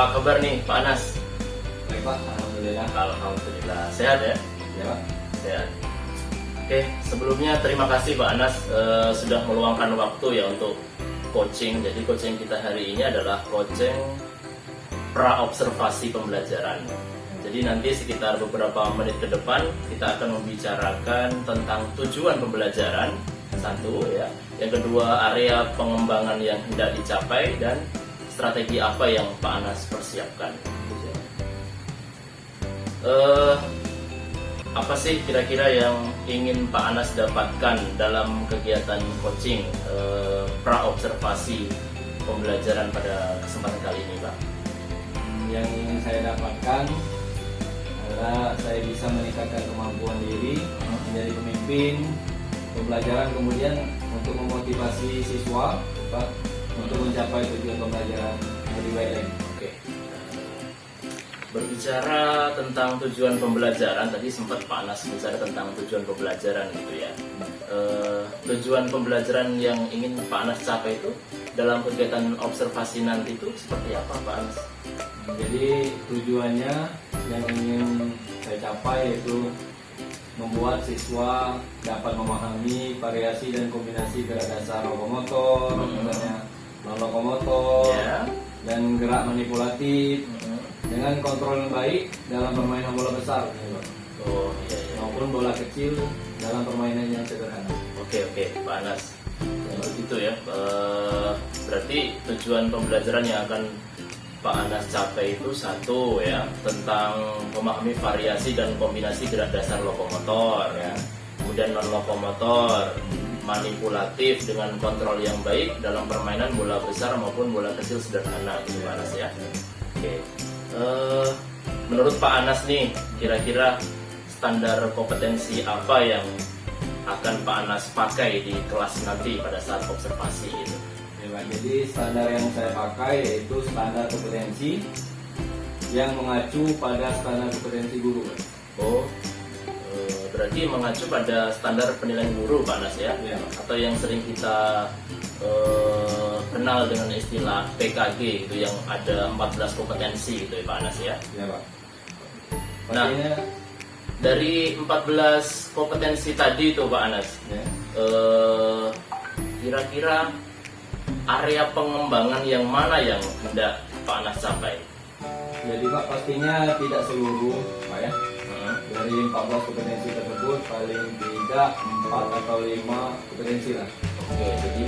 Apa kabar nih Pak Anas? Baik Pak, alhamdulillah. Alhamdulillah. Sehat ya? Ya Pak. Sehat. Oke, sebelumnya terima kasih Pak Anas sudah meluangkan waktu ya untuk coaching. Jadi coaching kita hari ini adalah coaching pra-observasi pembelajaran. Jadi nanti sekitar beberapa menit ke depan kita akan membicarakan tentang tujuan pembelajaran, satu ya. Yang kedua, area pengembangan yang hendak dicapai dan strategi apa yang Pak Anas persiapkan. Apa sih kira-kira yang ingin Pak Anas dapatkan dalam kegiatan coaching pra-observasi pembelajaran pada kesempatan kali ini, Pak? Yang ingin saya dapatkan adalah saya bisa meningkatkan kemampuan diri, menjadi pemimpin pembelajaran, kemudian untuk memotivasi siswa Pak, untuk mencapai tujuan pembelajaran lebih baik lagi. Oke. Berbicara tentang tujuan pembelajaran, tadi sempat Pak Anas bicara tentang tujuan pembelajaran gitu ya. Tujuan pembelajaran yang ingin Pak Anas capai itu dalam kegiatan observasi nanti itu seperti apa Pak Anas? Jadi tujuannya yang ingin saya capai yaitu membuat siswa dapat memahami variasi dan kombinasi gerak dasar lokomotor, misalnya non-lokomotor, dan gerak manipulatif, dengan kontrol yang baik dalam permainan bola besar, maupun bola kecil dalam permainan yang sederhana. Oke, Pak Anas. Begitu ya. Berarti tujuan pembelajaran yang akan Pak Anas capai itu satu ya, tentang memahami variasi dan kombinasi gerak dasar lokomotor ya. Kemudian non lokomotor, manipulatif dengan kontrol yang baik dalam permainan bola besar maupun bola kecil sederhana gitu Pak Anas ya. Oke. Menurut Pak Anas nih, kira-kira standar kompetensi apa yang akan Pak Anas pakai di kelas nanti pada saat observasi itu? Jadi standar yang saya pakai yaitu standar kompetensi yang mengacu pada standar kompetensi guru. Berarti mengacu pada standar penilaian guru Pak Anas ya? Atau yang sering kita kenal dengan istilah PKG itu yang ada 14 kompetensi gitu ya Pak Anas ya? Iya Pak. Nah, dari 14 kompetensi tadi itu Pak Anas, kira-kira area pengembangan yang mana yang hendak Pak Anas capai? Jadi Pak, pastinya tidak seluruh Pak ya. Dari 14 kompetensi tersebut paling tidak 4 atau 5 kompetensi lah. Oke, jadi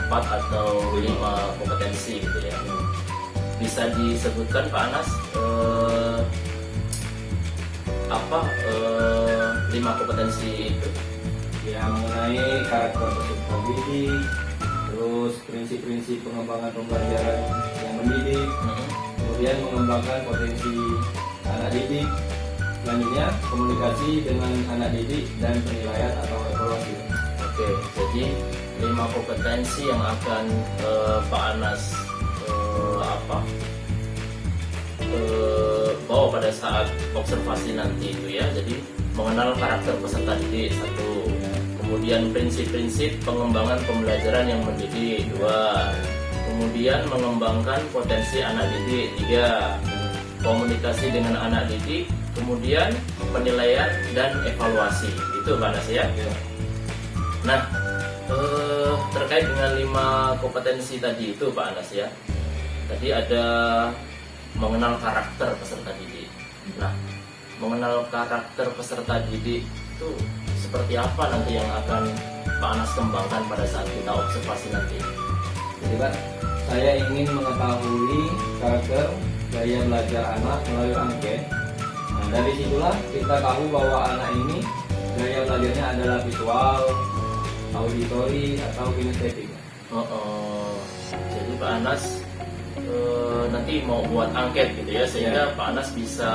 4 atau 5 kompetensi gitu ya. Bisa disebutkan Pak Anas 5 kompetensi itu? Yang mengenai karakter peserta didik, terus prinsip-prinsip pengembangan pembelajaran yang mendidik, kemudian mengembangkan potensi anak didik, selanjutnya komunikasi dengan anak didik dan penilaian atau evaluasi. Oke, jadi 5 kompetensi yang akan Pak Anas bawa pada saat observasi nanti itu ya. Jadi mengenal karakter peserta didik 1, kemudian prinsip-prinsip pengembangan pembelajaran yang mendidik 2, kemudian mengembangkan potensi anak didik 3, komunikasi dengan anak didik, kemudian penilaian dan evaluasi. Itu Pak Anas ya. Nah, terkait dengan 5 kompetensi tadi itu Pak Anas ya, tadi ada mengenal karakter peserta didik. Nah, mengenal karakter peserta didik itu seperti apa nanti yang akan Pak Anas kembangkan pada saat kita observasi nanti? Jadi Pak, saya ingin mengetahui karakter gaya belajar anak melalui angket. Nah, dari situlah kita tahu bahwa anak ini gaya belajarnya adalah visual, auditori, atau kinestetik. Jadi Pak Anas nanti mau buat angket gitu ya, sehingga Pak Anas bisa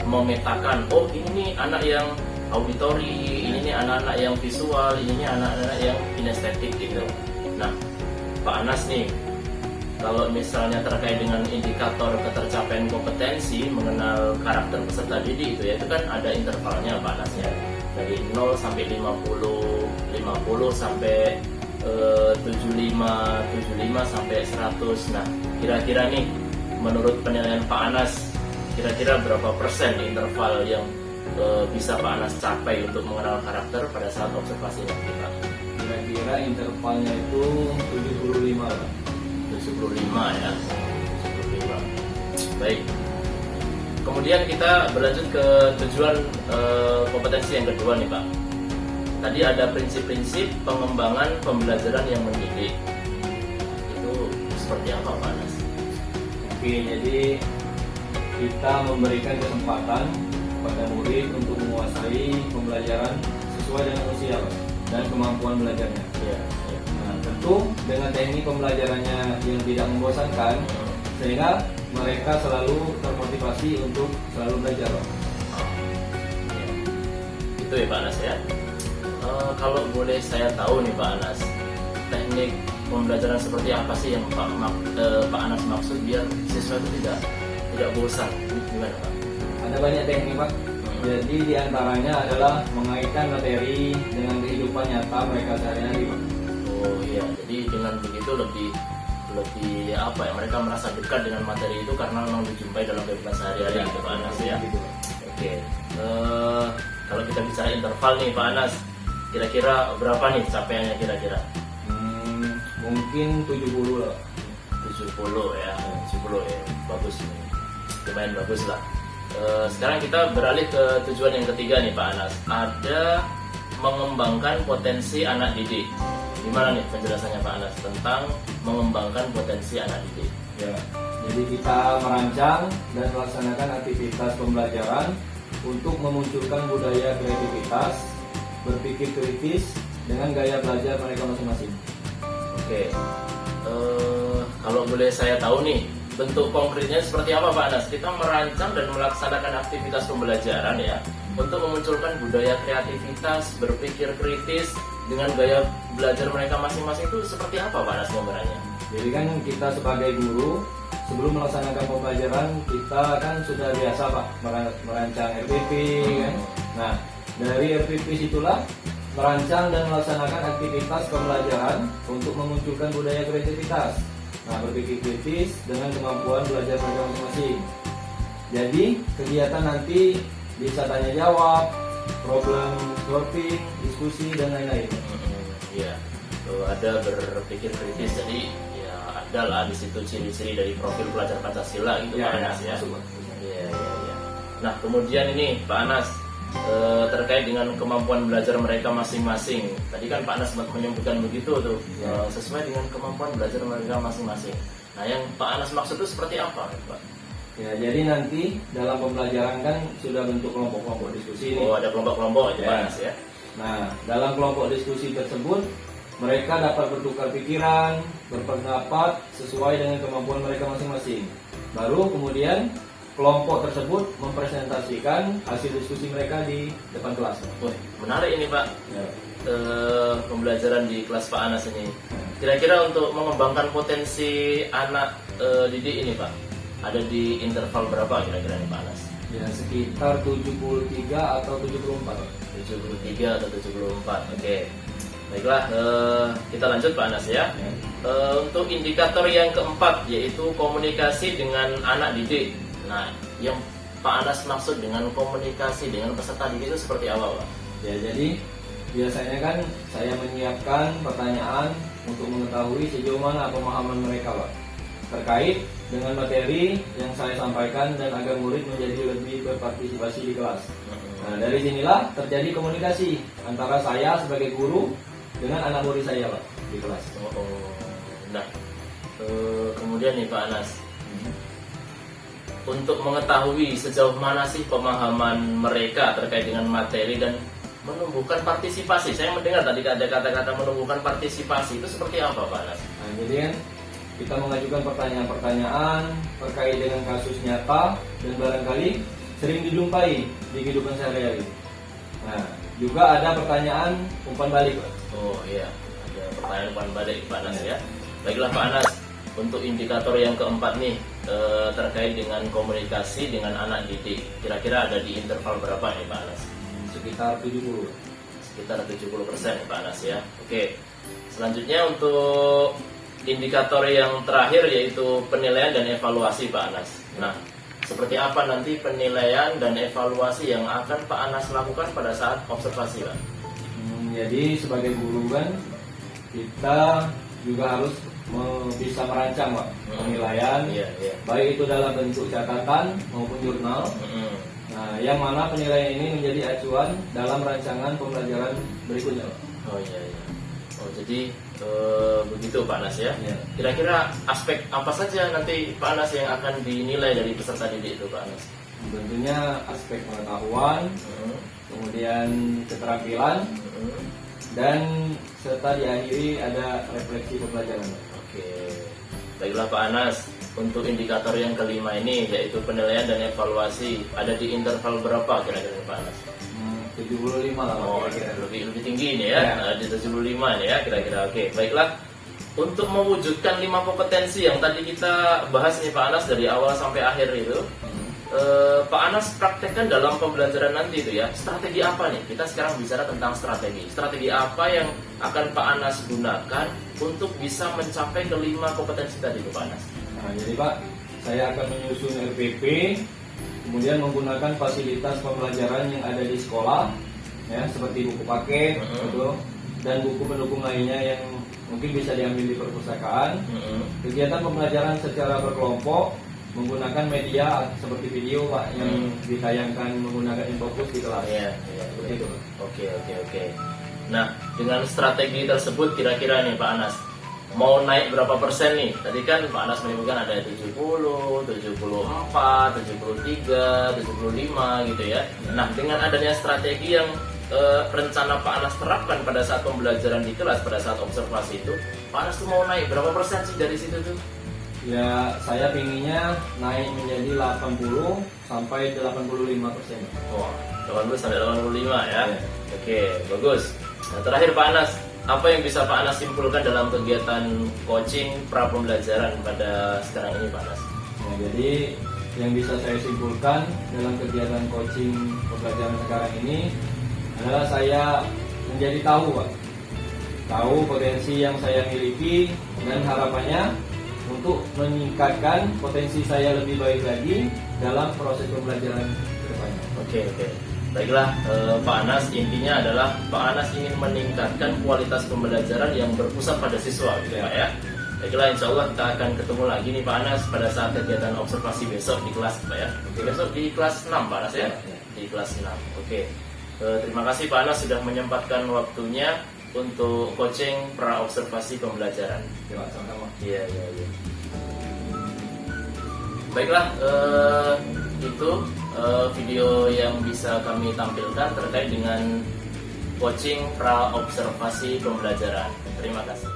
memetakan, oh ini nih anak yang auditori, ini nih anak-anak yang visual, ini nih anak-anak yang kinestetik gitu. Nah, Pak Anas nih, kalau misalnya terkait dengan indikator ketercapaian kompetensi mengenal karakter peserta didik itu ya, itu kan ada intervalnya Pak Anas ya, dari 0 sampai 50, 50 sampai 75 sampai 100. Nah, kira-kira nih menurut penilaian Pak Anas, kira-kira berapa persen interval yang bisa Pak Anas capai untuk mengenal karakter pada saat observasi nanti Pak? Kira-kira intervalnya itu 75 lah. 75 ya. 75. Baik. Kemudian kita berlanjut ke tujuan kompetensi yang kedua nih Pak. Tadi ada prinsip-prinsip pengembangan pembelajaran yang mendidik. Itu seperti apa Pak Anas? Oke, jadi kita memberikan kesempatan pada murid untuk menguasai pembelajaran sesuai dengan usia Pak, dan kemampuan belajarnya. Ya. Nah, tentu dengan teknik pembelajarannya yang tidak membosankan, sehingga mereka selalu termotivasi untuk selalu belajar Pak. Itu ya Pak Anas ya. Kalau boleh saya tahu nih Pak Anas, teknik pembelajaran seperti apa sih yang Pak Anas maksud biar siswa itu tidak bosan? Gimana Pak? Ada banyak teknik Pak. Jadi diantaranya adalah mengaitkan materi dengan kehidupan nyata mereka sehari-hari Pak. Oh iya, jadi dengan begitu lebih apa ya, mereka merasa dekat dengan materi itu karena memang dijumpai dalam kehidupan sehari-hari gitu Pak Anas ya. Gitu, Pak. Oke. Kalau kita bicara interval nih Pak Anas, kira-kira berapa nih capaiannya kira-kira? Mungkin 70 lah. 70 ya, 70 ya, bagus nih, lumayan bagus lah. Sekarang kita beralih ke tujuan yang ketiga nih Pak Anas, ada mengembangkan potensi anak didik. Gimana nih penjelasannya Pak Anas tentang mengembangkan potensi anak didik? Ya, jadi kita merancang dan melaksanakan aktivitas pembelajaran untuk memunculkan budaya kreativitas, berpikir kritis dengan gaya belajar mereka masing-masing. Oke, kalau boleh saya tahu nih, bentuk konkretnya seperti apa Pak Anas? Kita merancang dan melaksanakan aktivitas pembelajaran ya, untuk memunculkan budaya kreativitas, berpikir kritis dengan gaya belajar mereka masing-masing itu seperti apa Pak Anas gambarannya? Jadi kan kita sebagai guru, sebelum melaksanakan pembelajaran kita kan sudah biasa Pak merancang RPP kan. Nah, dari RPP situlah merancang dan melaksanakan aktivitas pembelajaran untuk memunculkan budaya kreativitas. Nah, berpikir kritis dengan kemampuan belajar mereka masing-masing. Jadi, kegiatan nanti bisa tanya jawab, problem solving, diskusi dan lain-lain. Iya, ada berpikir kritis. Jadi ya ada lah di situ ciri-ciri dari profil pelajar Pancasila gitu Pak Anas ya. Iya. Nah, kemudian ini Pak Anas, terkait dengan kemampuan belajar mereka masing-masing. Tadi kan Pak Anas sempat menyebutkan begitu tuh, sesuai dengan kemampuan belajar mereka masing-masing. Nah, yang Pak Anas maksud itu seperti apa, Pak? Ya, jadi nanti dalam pembelajaran kan sudah bentuk kelompok-kelompok diskusi. Oh, ada kelompok-kelompok ya, Pak Anas ya. Nah, dalam kelompok diskusi tersebut mereka dapat bertukar pikiran, berpendapat sesuai dengan kemampuan mereka masing-masing. Baru kemudian kelompok tersebut mempresentasikan hasil diskusi mereka di depan kelas. Wah, menarik ini Pak. Ya. Pembelajaran di kelas Pak Anas ini. Kira-kira untuk mengembangkan potensi anak didik ini Pak, ada di interval berapa kira-kira nih Pak Anas? Ya, sekitar 73 atau 74. 73 atau 74. Oke. Baiklah, kita lanjut Pak Anas ya. Untuk indikator yang keempat yaitu komunikasi dengan anak didik. Nah, yang Pak Anas maksud dengan komunikasi dengan peserta didik itu seperti apa Pak? Ya, jadi biasanya kan saya menyiapkan pertanyaan untuk mengetahui sejauh mana pemahaman mereka Pak, terkait dengan materi yang saya sampaikan dan agar murid menjadi lebih berpartisipasi di kelas. Nah, dari sinilah terjadi komunikasi antara saya sebagai guru dengan anak murid saya Pak di kelas. Nah, kemudian nih Pak Anas, untuk mengetahui sejauh mana sih pemahaman mereka terkait dengan materi dan menumbuhkan partisipasi. Saya mendengar tadi ada kata-kata menumbuhkan partisipasi, itu seperti apa Pak Anas? Nah, jadi kan kita mengajukan pertanyaan-pertanyaan terkait dengan kasus nyata dan barangkali sering dijumpai di kehidupan sehari-hari. Nah, juga ada pertanyaan umpan balik Pak. Oh iya, ada pertanyaan umpan balik Pak Anas ya. Baiklah Pak Anas, untuk indikator yang keempat nih, terkait dengan komunikasi dengan anak didik, kira-kira ada di interval berapa nih Pak Anas? Sekitar 70. Sekitar 70% Pak Anas ya. Oke. Selanjutnya untuk indikator yang terakhir yaitu penilaian dan evaluasi Pak Anas. Nah, seperti apa nanti penilaian dan evaluasi yang akan Pak Anas lakukan pada saat observasi Pak? Jadi sebagai guru kan kita juga harus bisa merancang Pak penilaian, Iya, iya. baik itu dalam bentuk catatan maupun jurnal. Nah, yang mana penilaian ini menjadi acuan dalam rancangan pembelajaran berikutnya Pak. Oh iya, iya. Oh jadi begitu Pak Anas ya. Iya. Kira-kira aspek apa saja nanti Pak Anas yang akan dinilai dari peserta didik itu Pak Anas? Tentunya aspek pengetahuan, kemudian keterampilan, dan serta diakhiri ada refleksi pembelajaran. Oke, baiklah Pak Anas. Untuk indikator yang kelima ini yaitu penilaian dan evaluasi ada di interval berapa kira-kira Pak Anas? 75 lah Pak, Oh, kira-kira. lebih tinggi ini ya, di 75 ini ya kira-kira. Oke, baiklah. Untuk mewujudkan 5 kompetensi yang tadi kita bahas nih Pak Anas dari awal sampai akhir itu, Pak Anas praktekkan dalam pembelajaran nanti itu ya. Strategi apa nih? Kita sekarang bicara tentang strategi. Strategi apa yang akan Pak Anas gunakan untuk bisa mencapai kelima kompetensi tadi itu Pak Anas? Nah, jadi Pak, saya akan menyusun RPP, kemudian menggunakan fasilitas pembelajaran yang ada di sekolah, ya seperti buku paket, gitu, dan buku pendukung lainnya yang mungkin bisa diambil di perpustakaan. Kegiatan pembelajaran secara berkelompok menggunakan media seperti video Pak yang ditayangkan menggunakan infocus di kelas. Iya, iya. Seperti itu Pak. Oke. Nah, dengan strategi tersebut kira-kira nih Pak Anas, mau naik berapa persen nih? Tadi kan Pak Anas menyebutkan ada 70, 74, 73, 75 gitu ya. Nah, dengan adanya strategi yang rencana Pak Anas terapkan pada saat pembelajaran di kelas, pada saat observasi itu, Pak Anas tuh mau naik berapa persen sih dari situ tuh? Ya, saya pinginnya naik menjadi 80 sampai 85%. Wah, 80 sampai 85 ya. Ya. Oke, bagus. Nah, terakhir Pak Anas, apa yang bisa Pak Anas simpulkan dalam kegiatan coaching pra pembelajaran pada sekarang ini Pak Anas? Nah, jadi yang bisa saya simpulkan dalam kegiatan coaching pembelajaran sekarang ini adalah saya menjadi tahu Pak. Tahu potensi yang saya miliki dan harapannya untuk meningkatkan potensi saya lebih baik lagi dalam proses pembelajaran ke depannya. Oke. Baiklah Pak Anas, intinya adalah Pak Anas ingin meningkatkan kualitas pembelajaran yang berpusat pada siswa gitu Pak ya. Baiklah, insya Allah kita akan ketemu lagi nih Pak Anas pada saat kegiatan observasi besok di kelas Pak ya. Besok di kelas 6 Pak Anas ya? Di kelas 6. Oke. Terima kasih Pak Anas sudah menyempatkan waktunya untuk coaching pra observasi pembelajaran. Ya, Pak, sama-sama. Iya. Baiklah, itu video yang bisa kami tampilkan terkait dengan coaching pra observasi pembelajaran. Terima kasih.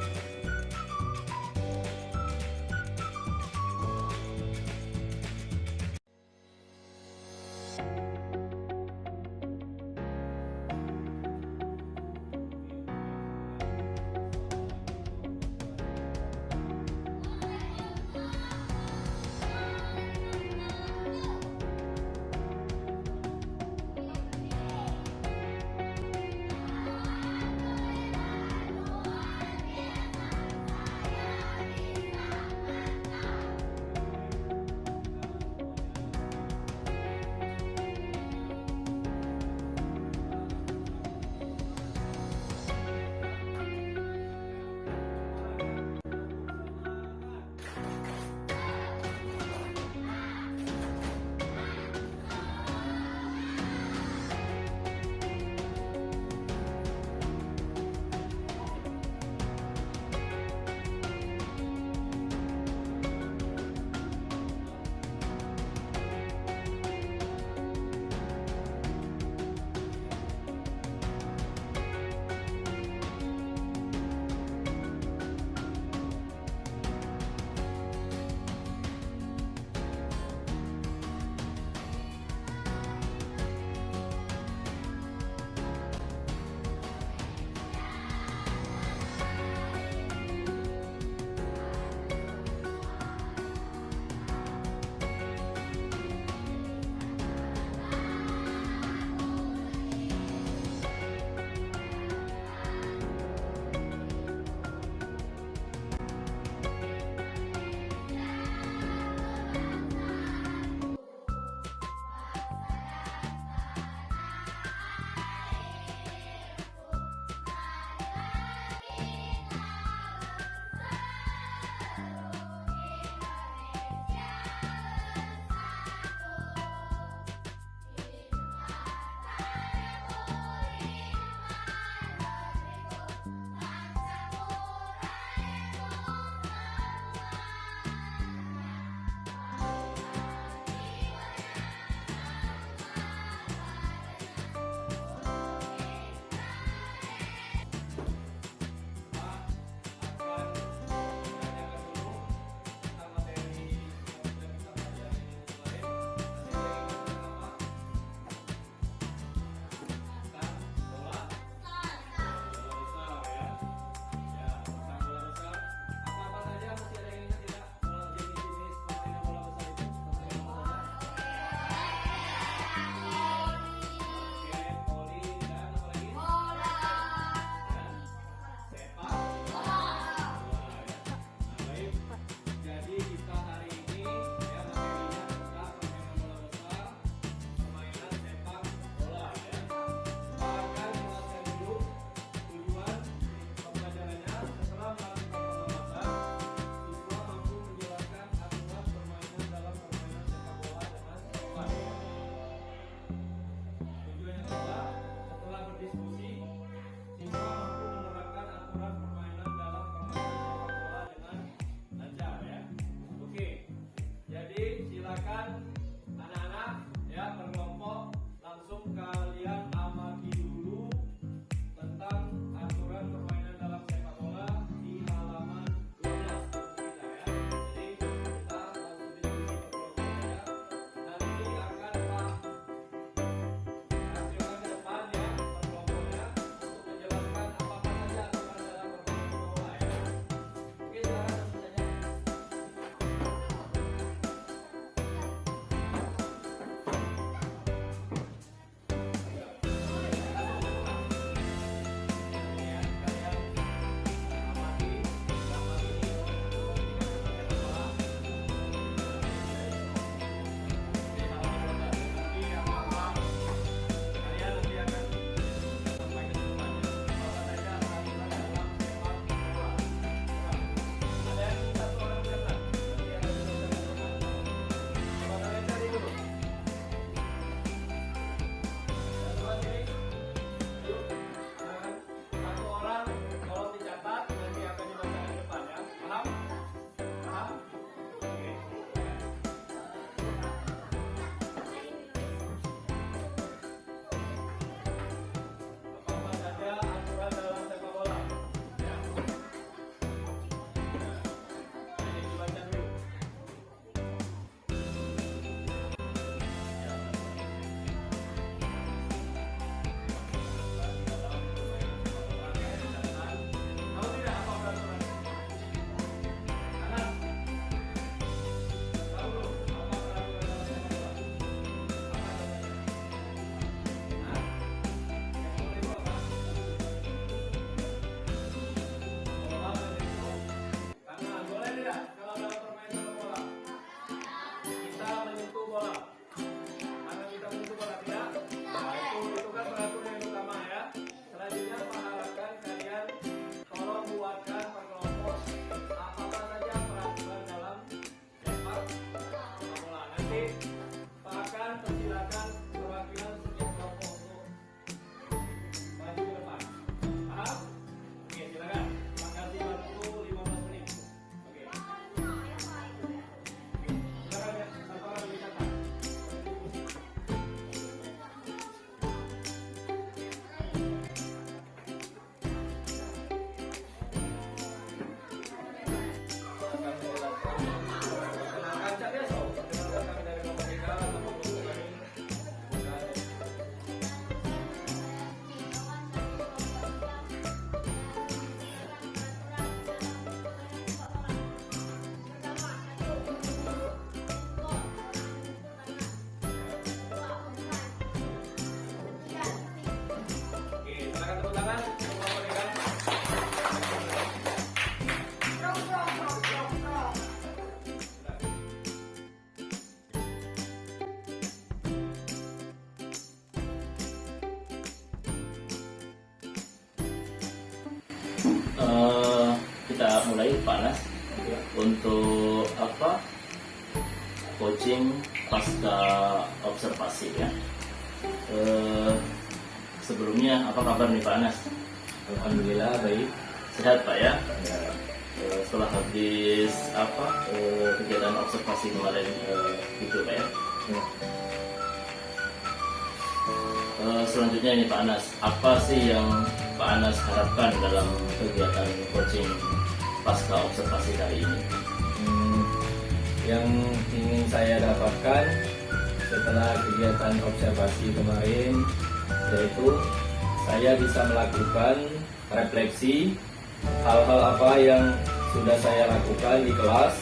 kita mulai Pak Anas untuk coaching pasca observasi ya. Sebelumnya apa kabar nih Pak Anas? Alhamdulillah baik. Sehat Pak ya? Setelah habis kegiatan observasi kemarin gitu Pak ya. Selanjutnya ini Pak Anas, apa sih yang Pak Anas harapkan dalam kegiatan coaching pasca observasi kali ini? Yang ingin saya dapatkan setelah kegiatan observasi kemarin yaitu saya bisa melakukan refleksi hal-hal apa yang sudah saya lakukan di kelas,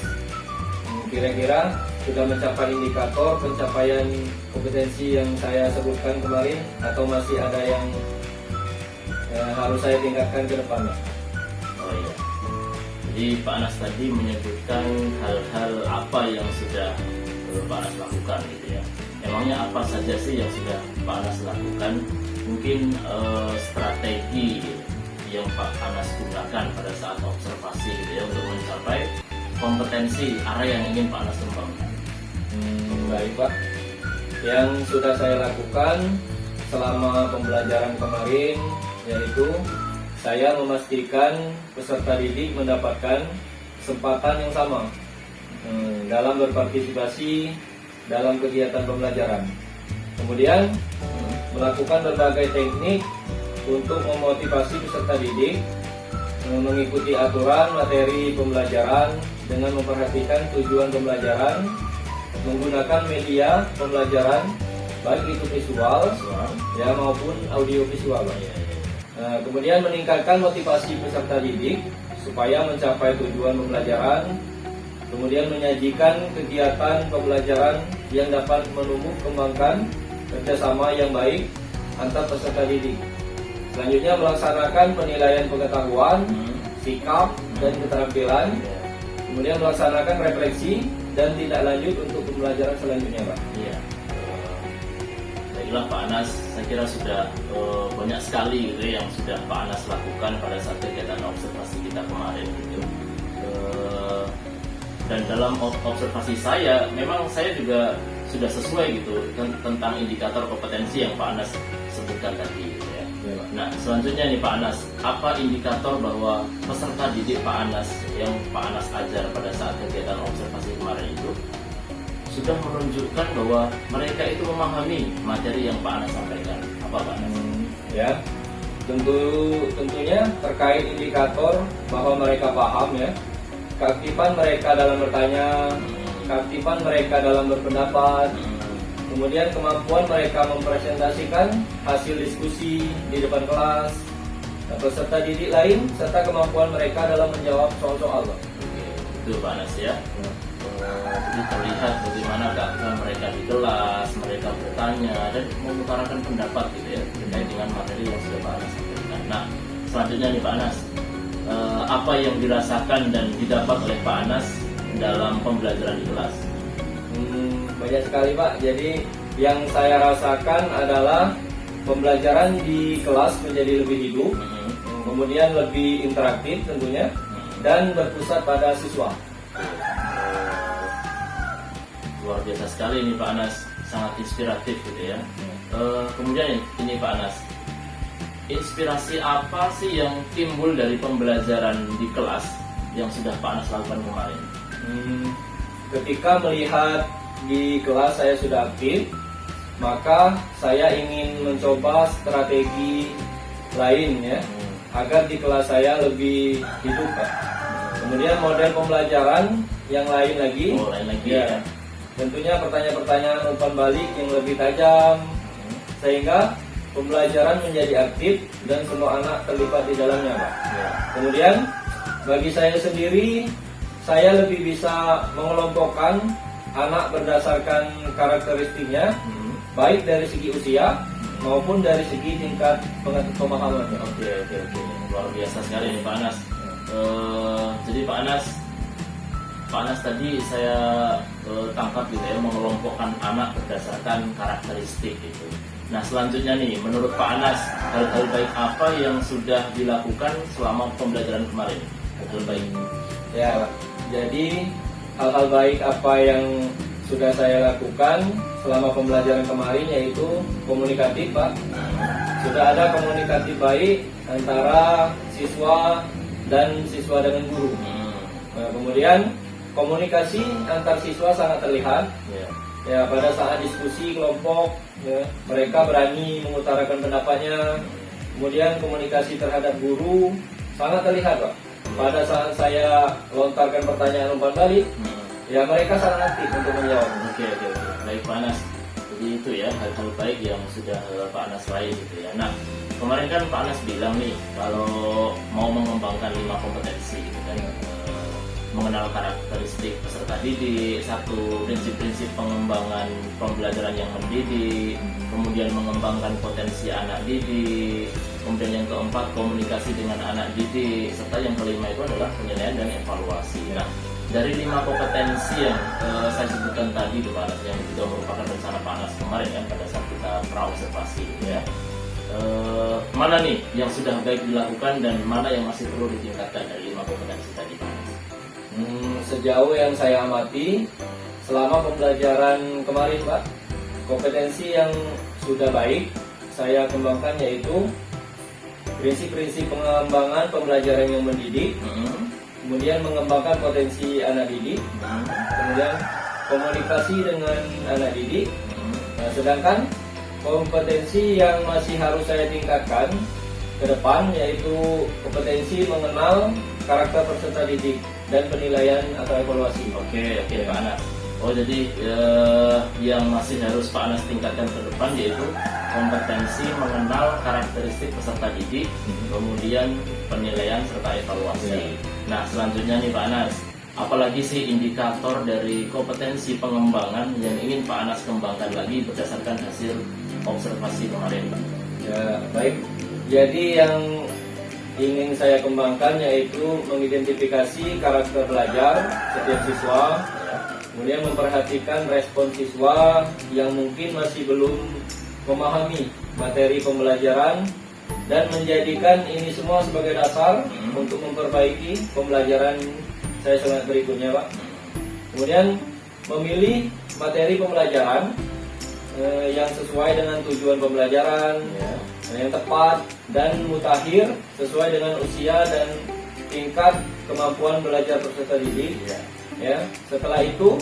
kira-kira sudah mencapai indikator pencapaian kompetensi yang saya sebutkan kemarin atau masih ada yang harus saya tingkatkan ke depannya. Oh iya. Jadi Pak Anas tadi menyebutkan hal-hal apa yang sudah Pak Anas lakukan gitu ya. Emangnya apa saja sih yang sudah Pak Anas lakukan? Mungkin strategi yang Pak Anas gunakan pada saat observasi gitu ya untuk mencapai kompetensi area yang ingin Pak Anas kembangkan. Baik Pak, yang sudah saya lakukan selama pembelajaran kemarin yaitu saya memastikan peserta didik mendapatkan kesempatan yang sama dalam berpartisipasi dalam kegiatan pembelajaran. Kemudian melakukan berbagai teknik untuk memotivasi peserta didik mengikuti aturan materi pembelajaran dengan memperhatikan tujuan pembelajaran, menggunakan media pembelajaran baik itu visual ya maupun audio visual. Kemudian meningkatkan motivasi peserta didik supaya mencapai tujuan pembelajaran, kemudian menyajikan kegiatan pembelajaran yang dapat menumbuh kembangkan kerjasama yang baik antar peserta didik. Selanjutnya melaksanakan penilaian pengetahuan, sikap, dan keterampilan. Kemudian melaksanakan refleksi dan tindak lanjut untuk pembelajaran selanjutnya Pak. Iya. Baiklah Pak Anas, saya kira sudah banyak sekali gitu yang sudah Pak Anas lakukan pada saat kegiatan observasi kita kemarin gitu. Dan dalam observasi saya, memang saya juga sudah sesuai gitu tentang indikator kompetensi yang Pak Anas sebutkan tadi gitu ya. Nah selanjutnya nih Pak Anas, apa indikator bahwa peserta didik Pak Anas yang Pak Anas ajar pada saat kegiatan observasi kemarin itu sudah menunjukkan bahwa mereka itu memahami materi yang Pak Anas sampaikan? Apa Pak Anas? Ya, tentunya terkait indikator bahwa mereka paham ya, keaktifan mereka dalam bertanya, keaktifan mereka dalam berpendapat, kemudian kemampuan mereka mempresentasikan hasil diskusi di depan kelas, peserta didik lain, serta kemampuan mereka dalam menjawab soal-soal. Oke, itu Pak Anas ya. Jadi terlihat bagaimana keaktifan mereka di kelas, mereka bertanya dan mengutarakan pendapat gitu ya terkait dengan materi yang sudah Pak Anas sampaikan. Nah, selanjutnya nih Pak Anas, apa yang dirasakan dan didapat oleh Pak Anas dalam pembelajaran di kelas? Banyak sekali Pak. Jadi yang saya rasakan adalah pembelajaran di kelas menjadi lebih hidup, kemudian lebih interaktif tentunya, dan berpusat pada siswa. Luar biasa sekali ini Pak Anas, sangat inspiratif gitu ya. Kemudian ini Pak Anas, inspirasi apa sih yang timbul dari pembelajaran di kelas yang sudah Pak Anas lakukan kemarin? Ketika melihat di kelas saya sudah aktif, maka saya ingin mencoba strategi lain ya, agar di kelas saya lebih hidup Pak. Kemudian model pembelajaran yang lain lagi, ya. Tentunya pertanyaan-pertanyaan umpan balik yang lebih tajam, sehingga pembelajaran menjadi aktif dan semua anak terlibat di dalamnya Pak. Kemudian bagi saya sendiri, saya lebih bisa mengelompokkan anak berdasarkan karakteristiknya, baik dari segi usia maupun dari segi tingkat pemahamannya. Oke. Luar biasa sekali ini Pak Anas. Jadi Pak Anas tadi saya tangkap gitu ya, mengelompokkan anak berdasarkan karakteristik gitu. Nah selanjutnya nih, menurut Pak Anas, hal-hal baik apa yang sudah dilakukan selama pembelajaran kemarin? hal baik. Ya, jadi hal-hal baik apa yang sudah saya lakukan selama pembelajaran kemarin yaitu komunikatif, Pak. Sudah ada komunikatif baik antara siswa dan siswa dengan guru. Nah, kemudian komunikasi antar siswa sangat terlihat. Ya. Ya, pada saat diskusi kelompok, ya, mereka berani mengutarakan pendapatnya. Kemudian komunikasi terhadap guru sangat terlihat, Pak. Pada saat saya lontarkan pertanyaan umpan balik, ya mereka sangat aktif untuk menjawab. Oke. Baik Pak Anas. Jadi itu ya hal-hal baik yang sudah Pak Anas raih gitu ya. Nah, kemarin kan Pak Anas bilang nih kalau mau mengembangkan 5 kompetensi gitu kan. Mengenal karakteristik peserta didik, satu prinsip-prinsip pengembangan pembelajaran yang mendidik, kemudian mengembangkan potensi anak didik, kemudian yang keempat komunikasi dengan anak didik, serta yang kelima itu adalah penilaian dan evaluasi. Nah, dari 5 kompetensi yang saya sebutkan tadi itu Pak Anas, yang juga merupakan rencana Pak Anas kemarin kan pada saat kita praobservasi ya. Mana nih yang sudah baik dilakukan dan mana yang masih perlu ditingkatkan dari 5 kompetensi tadi Pak Anas? Sejauh yang saya amati selama pembelajaran kemarin, Pak, kompetensi yang sudah baik saya kembangkan yaitu prinsip-prinsip pengembangan pembelajaran yang mendidik, kemudian mengembangkan potensi anak didik, kemudian komunikasi dengan anak didik. Nah, sedangkan kompetensi yang masih harus saya tingkatkan ke depan yaitu kompetensi mengenal karakter peserta didik dan penilaian atau evaluasi. Oke Pak Anas. Oh jadi yang masih harus Pak Anas tingkatkan ke depan yaitu kompetensi mengenal karakteristik peserta didik, kemudian penilaian serta evaluasi. Nah selanjutnya nih Pak Anas, apalagi sih indikator dari kompetensi pengembangan yang ingin Pak Anas kembangkan lagi berdasarkan hasil observasi kemarin? Ya baik. Jadi yang ingin saya kembangkan yaitu mengidentifikasi karakter belajar setiap siswa, kemudian memperhatikan respon siswa yang mungkin masih belum memahami materi pembelajaran dan menjadikan ini semua sebagai dasar untuk memperbaiki pembelajaran saya selanjutnya berikutnya, Pak. Kemudian memilih materi pembelajaran yang sesuai dengan tujuan pembelajaran, yang tepat dan mutakhir sesuai dengan usia dan tingkat kemampuan belajar peserta didik. Ya, setelah itu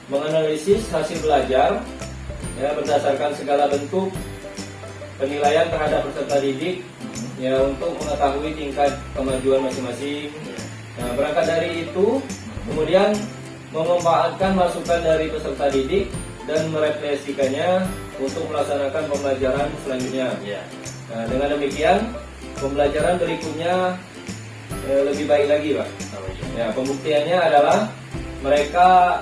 menganalisis hasil belajar ya berdasarkan segala bentuk penilaian terhadap peserta didik ya untuk mengetahui tingkat kemajuan masing-masing. Nah, berangkat dari itu kemudian memanfaatkan masukan dari peserta didik dan merefleksikannya untuk melaksanakan pembelajaran selanjutnya. Nah, dengan demikian pembelajaran berikutnya lebih baik lagi, Pak. Ya, pembuktiannya adalah mereka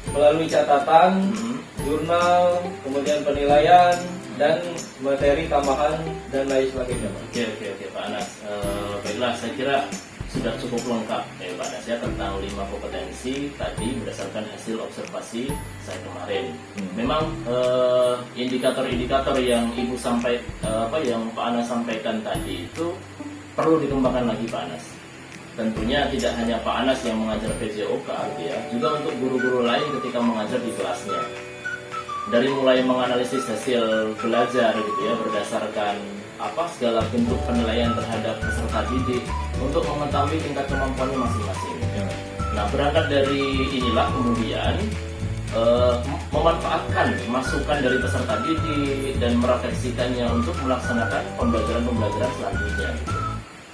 melalui catatan, jurnal, kemudian penilaian dan materi tambahan dan lain sebagainya, Pak. Oke Pak Anas. Baiklah, saya kira sudah cukup lengkap ya Pak Anas ya tentang 5 kompetensi tadi berdasarkan hasil observasi saya kemarin. Memang indikator-indikator yang Ibu yang Pak Anas sampaikan tadi itu perlu dikembangkan lagi Pak Anas. Tentunya tidak hanya Pak Anas yang mengajar PJOK ya, juga untuk guru-guru lain ketika mengajar di kelasnya. Dari mulai menganalisis hasil belajar gitu ya berdasarkan segala bentuk penilaian terhadap peserta didik untuk mengetahui tingkat kemampuannya masing-masing. Nah, berangkat dari inilah kemudian memanfaatkan masukan dari peserta didik dan merefleksikannya untuk melaksanakan pembelajaran selanjutnya.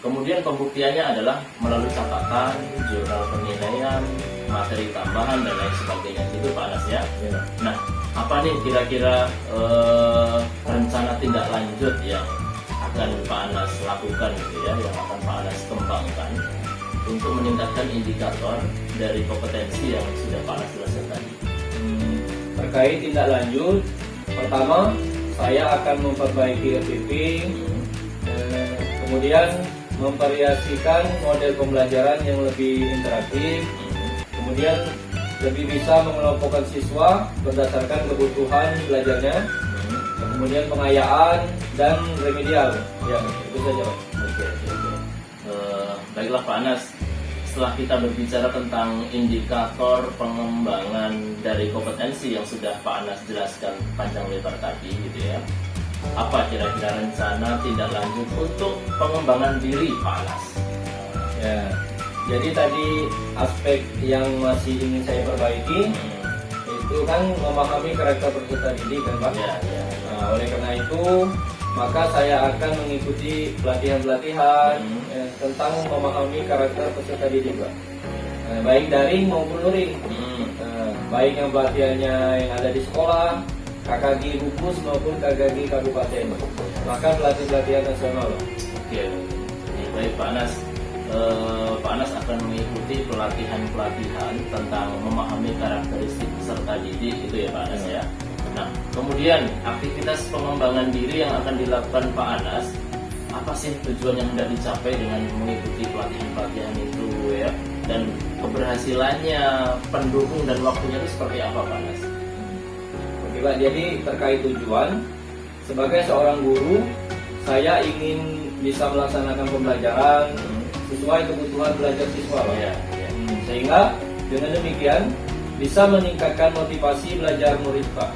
Kemudian pembuktiannya adalah melalui catatan, jurnal penilaian, materi tambahan dan lain sebagainya itu Pak Anas ya. Nah, apa nih kira-kira rencana tindak lanjut yang akan Pak Anas lakukan gitu ya, yang akan Pak Anas kembangkan untuk meningkatkan indikator dari kompetensi yang sudah Pak Anas jelaskan tadi? Terkait tindak lanjut, pertama saya akan memperbaiki FPP, kemudian memvariasikan model pembelajaran yang lebih interaktif, kemudian lebih bisa mengelompokkan siswa berdasarkan kebutuhan belajarnya, kemudian pengayaan dan remedial. Ya, itu saja Pak. Baiklah Pak Anas, setelah kita berbicara tentang indikator pengembangan dari kompetensi yang sudah Pak Anas jelaskan panjang lebar tadi gitu ya, apa kira-kira rencana tindak lanjut untuk pengembangan diri Pak Anas? Ya, jadi tadi aspek yang masih ingin saya perbaiki itu kan memahami karakter peserta didik kan Pak. Ya, ya. Nah, oleh karena itu maka saya akan mengikuti pelatihan-pelatihan tentang memahami karakter peserta didik Pak. Nah, baik daring maupun luring. Nah, baik yang pelatihannya yang ada di sekolah, KKG Rukus maupun KKG Kabupaten, bahkan pelatihan nasional. Oke, jadi baik Pak Anas. Pak Anas akan mengikuti pelatihan-pelatihan tentang memahami karakteristik peserta didik itu ya Pak Anas ya. Nah, kemudian aktivitas pengembangan diri yang akan dilakukan Pak Anas, apa sih tujuan yang hendak dicapai dengan mengikuti pelatihan-pelatihan itu ya? Dan keberhasilannya, pendukung dan waktunya itu seperti apa Pak Anas? Oke Pak, jadi terkait tujuan, sebagai seorang guru, saya ingin bisa melaksanakan pembelajaran sesuai kebutuhan belajar siswa Pak. Ya, ya. Sehingga dengan demikian bisa meningkatkan motivasi belajar murid Pak.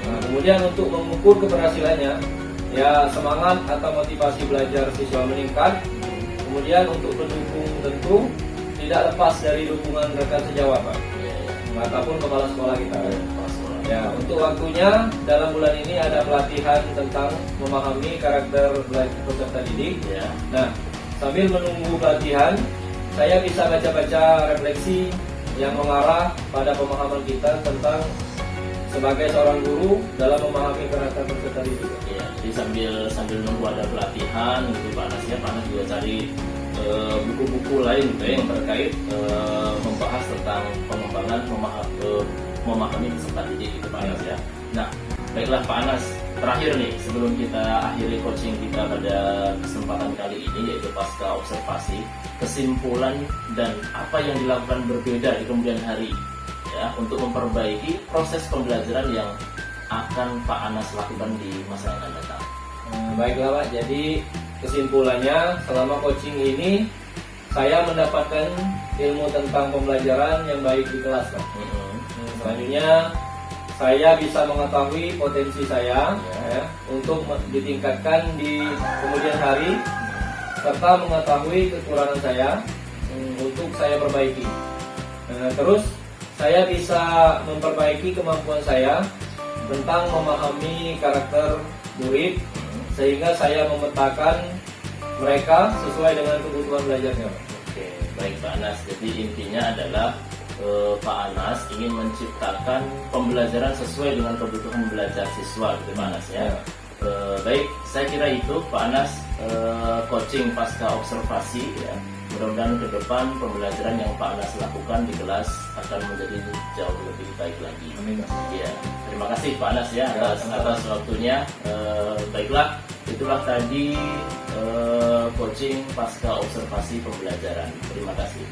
Nah, kemudian untuk mengukur keberhasilannya, ya semangat atau motivasi belajar siswa meningkat. Kemudian untuk pendukung tentu tidak lepas dari dukungan rekan sejawat Pak, Ya, ya. ataupun kepala sekolah kita. Kepala sekolah. Ya, untuk waktunya dalam bulan ini ada pelatihan tentang memahami karakter peserta didik. Ya. Nah, sambil menunggu pelatihan, saya bisa baca-baca refleksi yang mengarah pada pemahaman kita tentang sebagai seorang guru dalam memahami karakter peserta didik. Ya, jadi sambil nunggu ada pelatihan gitu Pak Anas ya, Pak Anas juga cari buku-buku lain gitu ya, yang terkait membahas tentang pengembangan memahami peserta didik itu Pak Anas ya. Nah, baiklah Pak Anas, terakhir nih sebelum kita akhiri coaching kita pada kesempatan kali ini yaitu pasca observasi, kesimpulan dan apa yang dilakukan berbeda di kemudian hari ya untuk memperbaiki proses pembelajaran yang akan Pak Anas lakukan di masa yang akan datang. Baiklah Pak, jadi kesimpulannya selama coaching ini saya mendapatkan ilmu tentang pembelajaran yang baik di kelas Pak. Selanjutnya saya bisa mengetahui potensi saya ya, untuk ditingkatkan di kemudian hari serta mengetahui kekurangan saya untuk saya perbaiki. Terus saya bisa memperbaiki kemampuan saya tentang memahami karakter murid sehingga saya memetakan mereka sesuai dengan kebutuhan belajarnya. Oke, baik Pak Anas. Jadi intinya adalah Pak Anas ingin menciptakan pembelajaran sesuai dengan kebutuhan belajar siswa gitu Pak Anas ya. Baik, saya kira itu Pak Anas coaching pasca observasi ya. Mudah-mudahan ke depan pembelajaran yang Pak Anas lakukan di kelas akan menjadi jauh lebih baik lagi. Amin. Ya, terima kasih Pak Anas ya atas waktunya. Baiklah, itulah tadi coaching pasca observasi pembelajaran. Terima kasih.